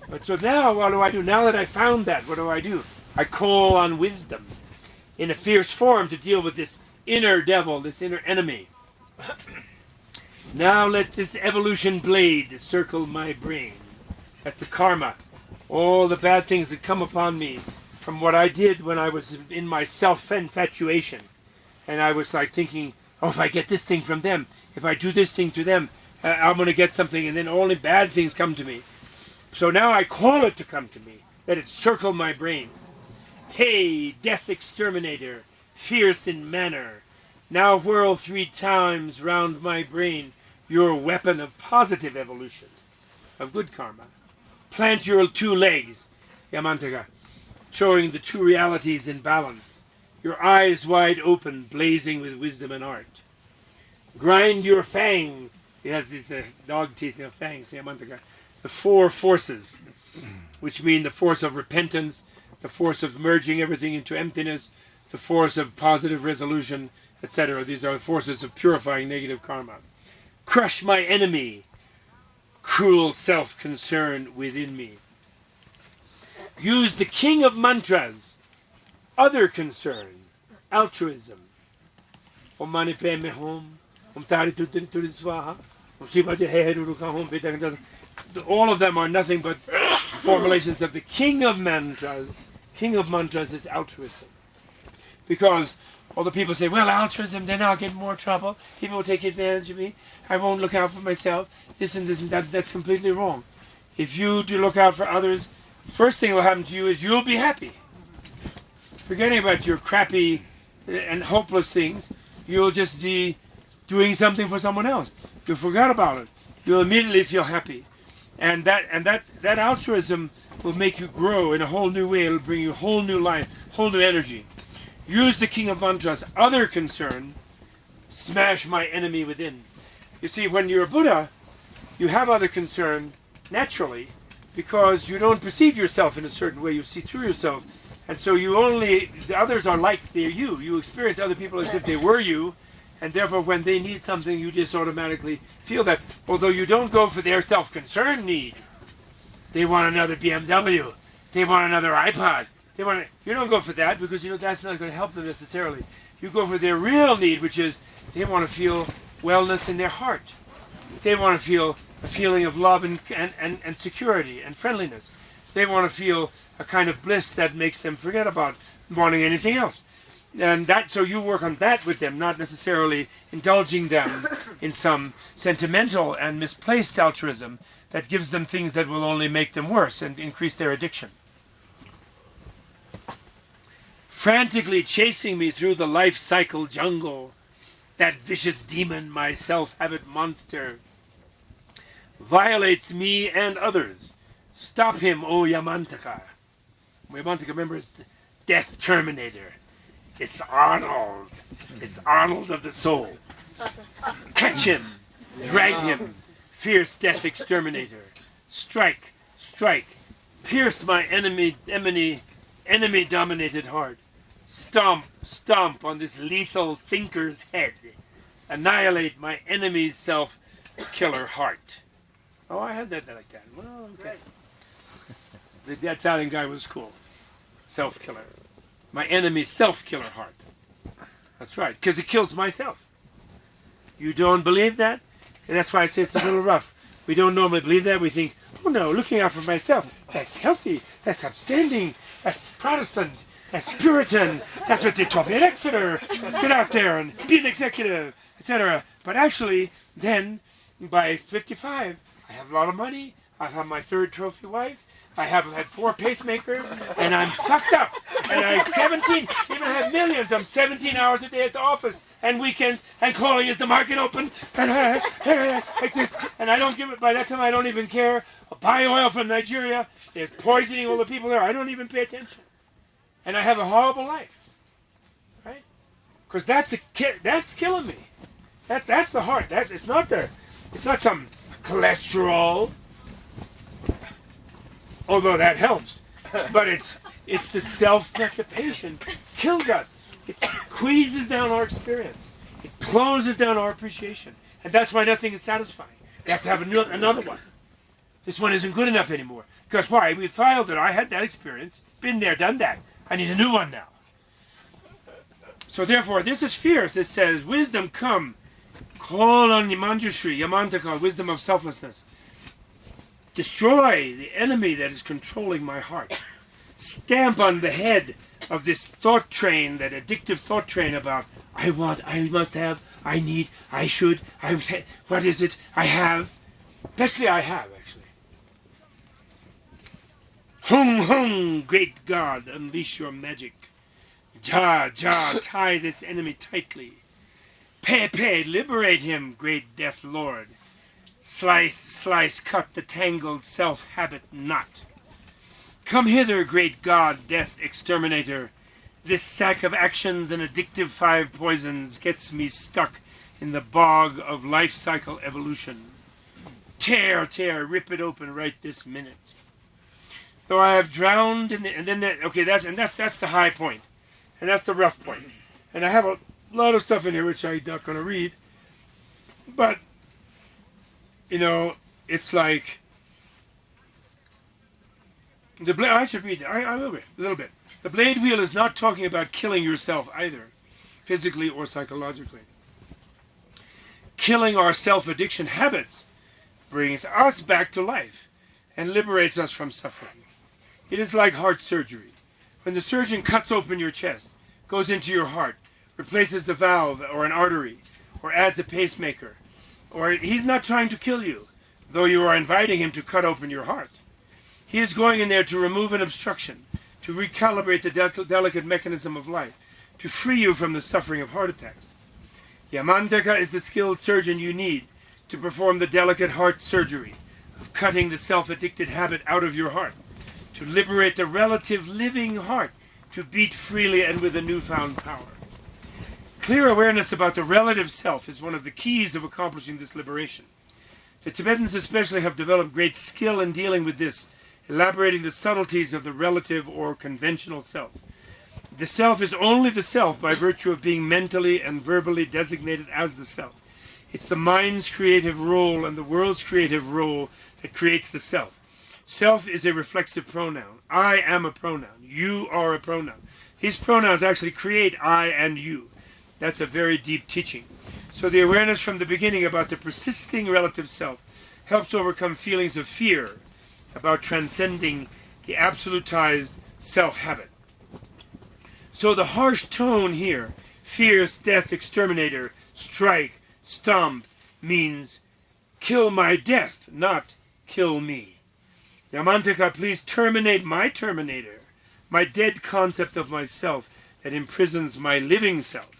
But so now, what do I do? Now that I found that, what do? I call on wisdom in a fierce form to deal with this inner devil, this inner enemy. Now let this evolution blade circle my brain. That's the karma. All the bad things that come upon me from what I did when I was in my self-infatuation. And I was like thinking, oh, if I get this thing from them, if I do this thing to them, I'm going to get something, and then only bad things come to me. So now I call it to come to me. Let it circle my brain. Hey, death exterminator, fierce in manner, now whirl 3 times round my brain your weapon of positive evolution, of good karma. Plant your 2 legs, Yamantaka, showing the 2 realities in balance, your eyes wide open, blazing with wisdom and art. Grind your fang, he has these dog teeth, fangs, Yamantaka, the 4 forces, which mean the force of repentance, the force of merging everything into emptiness, the force of positive resolution, etc. These are the forces of purifying negative karma. Crush my enemy, cruel self-concern within me. Use the king of mantras, other concern, altruism. Om mani padme hum, om tari tutin turi swaha, om shivaji heheru hum vedanta. All of them are nothing but formulations of the king of mantras. King of mantras is altruism. Because all the people say, well, altruism, then I'll get in more trouble. People will take advantage of me. I won't look out for myself. This and that. That's completely wrong. If you do look out for others, first thing that will happen to you is you'll be happy. Forgetting about your crappy and hopeless things, you'll just be doing something for someone else. You forgot about it. You'll immediately feel happy. And that altruism will make you grow in a whole new way. It'll bring you a whole new life, whole new energy. Use the king of mantras, other concern, smash my enemy within. You see, when you're a Buddha, you have other concern naturally because you don't perceive yourself in a certain way. You see through yourself. And so the others are like they're you. You experience other people as if they were you. And therefore, when they need something, you just automatically feel that. Although you don't go for their self-concern need. They want another BMW. They want another iPod. You don't go for that because that's not going to help them necessarily. You go for their real need, which is they want to feel wellness in their heart. They want to feel a feeling of love and security and friendliness. They want to feel a kind of bliss that makes them forget about wanting anything else. And so you work on that with them, not necessarily indulging them in some sentimental and misplaced altruism that gives them things that will only make them worse and increase their addiction. Frantically chasing me through the life cycle jungle, that vicious demon, my self-habit monster, violates me and others. Stop him, O Yamantaka. Yamantaka, remember, is the death terminator. It's Arnold. It's Arnold of the soul. Catch him. Drag him. Fierce death exterminator. Strike. Strike. Pierce my enemy-dominated heart. Stomp. Stomp on this lethal thinker's head. Annihilate my enemy's self-killer heart. Oh, I had that like that. Well, okay. The Italian guy was cool. Self-killer. My enemy's self-killer heart. That's right, because it kills myself. You don't believe that? And that's why I say it's a little rough. We don't normally believe that. We think, oh no, looking out for myself, that's healthy, that's upstanding, that's Protestant, that's Puritan, that's what they taught me at Exeter. Get out there and be an executive, etc. But actually, then, by 55, I have a lot of money, I have my 3rd trophy wife, I have had 4 pacemakers, and I'm fucked up. And I'm 17, even have millions. I'm 17 hours a day at the office, and weekends, and calling, is the market open? And like this. And I don't give it, by that time I don't even care. I buy oil from Nigeria. They're poisoning all the people there. I don't even pay attention. And I have a horrible life. Right? Because that's killing me. That's the heart. It's not some cholesterol. Although that helps, but it's the self-preoccupation kills us. It squeezes down our experience. It closes down our appreciation, and that's why nothing is satisfying. You have to have another one. This one isn't good enough anymore. Because why? We filed it. I had that experience. Been there, done that. I need a new one now. So therefore, this is fierce. This says, wisdom, come. Call on Manjushri, Yamantaka, wisdom of selflessness. Destroy the enemy that is controlling my heart. Stamp on the head of this thought train, that addictive thought train about, I want, I must have, I need, I should, what is it, I have. Basically, I have, actually. Hung, hung, great God, unleash your magic. Ja, ja, tie this enemy tightly. Pe, pe, liberate him, great Death Lord. Slice, slice, cut the tangled self-habit knot. Come hither, great God, Death Exterminator. This sack of actions and addictive 5 poisons gets me stuck in the bog of life cycle evolution. Tear, tear, rip it open right this minute. Though I have drowned in the, and then that, okay, that's the high point, and that's the rough point. And I have a lot of stuff in here which I'm not going to read, but you know, it's like the blade. I should read it. I will read a little bit. The blade wheel is not talking about killing yourself either, physically or psychologically. Killing our self-addiction habits brings us back to life and liberates us from suffering. It is like heart surgery. When the surgeon cuts open your chest, goes into your heart, replaces a valve or an artery, or adds a pacemaker, or he's not trying to kill you, though you are inviting him to cut open your heart. He is going in there to remove an obstruction, to recalibrate the delicate mechanism of life, to free you from the suffering of heart attacks. Yamantaka is the skilled surgeon you need to perform the delicate heart surgery of cutting the self-addicted habit out of your heart, to liberate the relative living heart to beat freely and with a newfound power. Clear awareness about the relative self is one of the keys of accomplishing this liberation. The Tibetans especially have developed great skill in dealing with this, elaborating the subtleties of the relative or conventional self. The self is only the self by virtue of being mentally and verbally designated as the self. It's the mind's creative role and the world's creative role that creates the self. Self is a reflexive pronoun. I am a pronoun. You are a pronoun. These pronouns actually create I and you. That's a very deep teaching. So the awareness from the beginning about the persisting relative self helps overcome feelings of fear about transcending the absolutized self-habit. So the harsh tone here, fierce, death, exterminator, strike, stomp, means kill my death, not kill me. Yamantaka, please terminate my terminator, my dead concept of myself that imprisons my living self.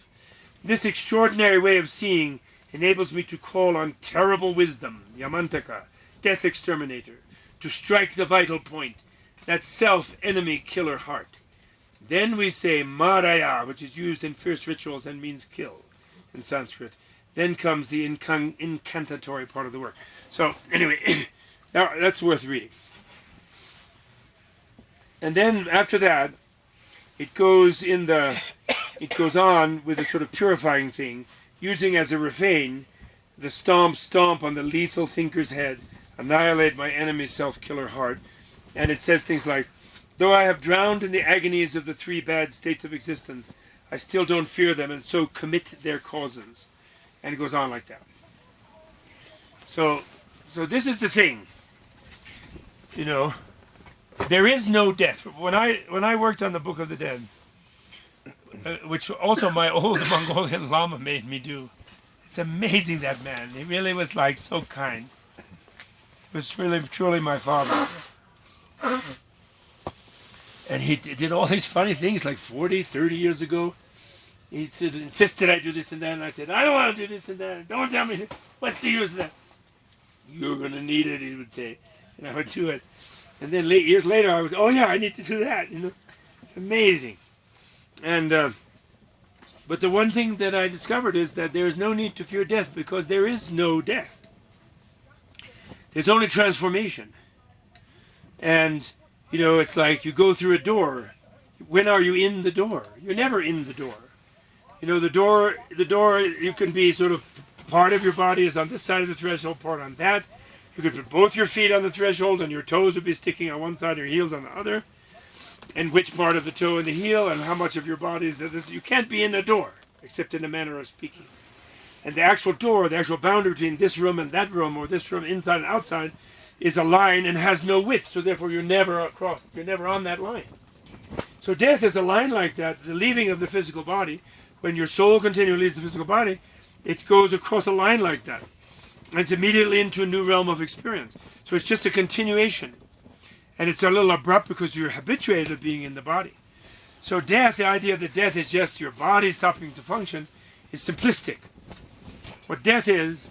This extraordinary way of seeing enables me to call on terrible wisdom, Yamantaka, death exterminator, to strike the vital point, that self-enemy killer heart. Then we say Maraya, which is used in fierce rituals and means kill in Sanskrit. Then comes the incantatory part of the work. So anyway, that's worth reading. And then after that, it goes on with a sort of purifying thing, using as a refrain the stomp, stomp on the lethal thinker's head, annihilate my enemy self-killer heart. And it says things like, though I have drowned in the agonies of the 3 bad states of existence, I still don't fear them, and so commit their causes. And it goes on like that. So this is the thing. You know, there is no death. When I worked on the Book of the Dead, which also my old Mongolian Lama made me do, it's amazing, that man. He really was like so kind. He was really truly my father. And he did all these funny things like 40, 30 years ago. He insisted I do this and that, and I said, I don't want to do this and that. Don't tell me what's the use of that. You're going to need it, he would say. And I would do it. And then years later, I was, oh yeah, I need to do that. You know, it's amazing. And but the one thing that I discovered is that there is no need to fear death, because there is no death. There's only transformation. And you know, it's like you go through a door. When are you in the door? You're never in the door. You know, the door, you can be sort of, part of your body is on this side of the threshold, part on that. You could put both your feet on the threshold and your toes would be sticking on one side, your heels on the other. And which part of the toe and the heel and how much of your body is this. You can't be in the door, except in a manner of speaking. And the actual door, the actual boundary between this room and that room, or this room inside and outside, is a line and has no width. So therefore you're never across, you're never on that line. So death is a line like that, the leaving of the physical body. When your soul continually leaves the physical body, it goes across a line like that. And it's immediately into a new realm of experience. So it's just a continuation. And it's a little abrupt because you're habituated to being in the body. So death, the idea that death is just your body stopping to function, is simplistic. What death is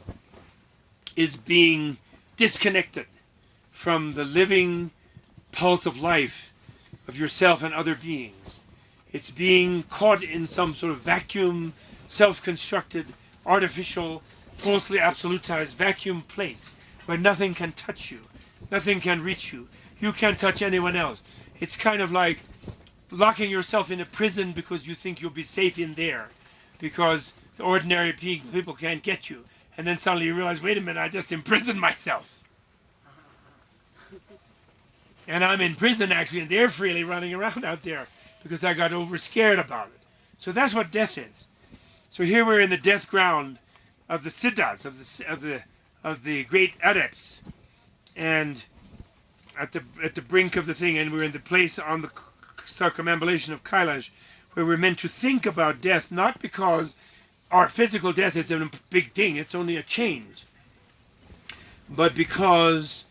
being disconnected from the living pulse of life of yourself and other beings. It's being caught in some sort of vacuum, self-constructed, artificial, falsely absolutized vacuum place where nothing can touch you, nothing can reach you. You can't touch anyone else. It's kind of like locking yourself in a prison because you think you'll be safe in there, because the ordinary people can't get you. And then suddenly you realize, wait a minute, I just imprisoned myself. And I'm in prison actually, and they're freely running around out there because I got over scared about it. So that's what death is. So here we're in the death ground of the siddhas, of the great adepts, and at the brink of the thing, and we're in the place on the circumambulation of Kailash, where we're meant to think about death, not because our physical death is a big thing, it's only a change, but because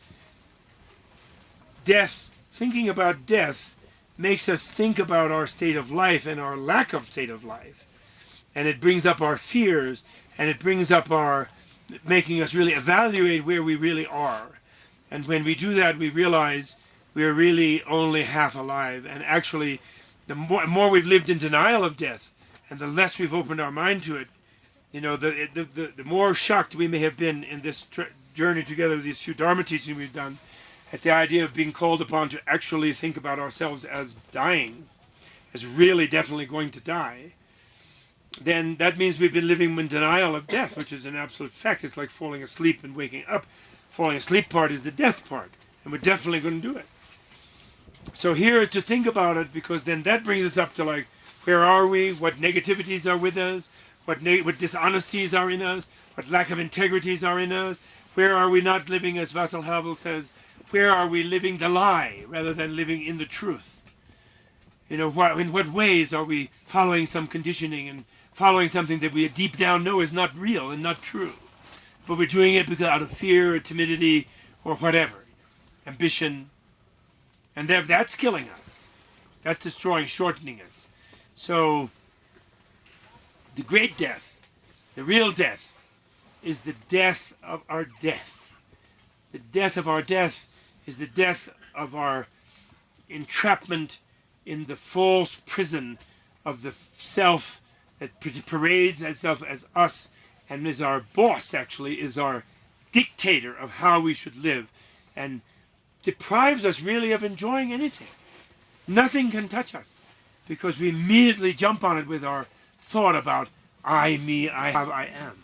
death, thinking about death, makes us think about our state of life and our lack of state of life. And it brings up our fears, and it brings up making us really evaluate where we really are. And when we do that, we realize we're really only half alive. And actually, the more we've lived in denial of death, and the less we've opened our mind to it, you know, the more shocked we may have been in this journey together with these few Dharma teachings we've done, at the idea of being called upon to actually think about ourselves as dying, as really definitely going to die, then that means we've been living in denial of death, which is an absolute fact. It's like falling asleep and waking up. Falling asleep part is the death part, and we're definitely going to do it. So here is to think about it, because then that brings us up to like, where are we? What negativities are with us? What dishonesties are in us? What lack of integrities are in us? Where are we not living, as Vassal Havel says, where are we living the lie rather than living in the truth? You know, in what ways are we following some conditioning and following something that we deep down know is not real and not true? But we're doing it because out of fear or timidity or whatever, ambition. And that's killing us. That's destroying, shortening us. So the great death, the real death, is the death of our death. The death of our death is the death of our entrapment in the false prison of the self that parades itself as us and is our boss, actually, is our dictator of how we should live, and deprives us really of enjoying anything. Nothing can touch us, because we immediately jump on it with our thought about I, me, I have, I am.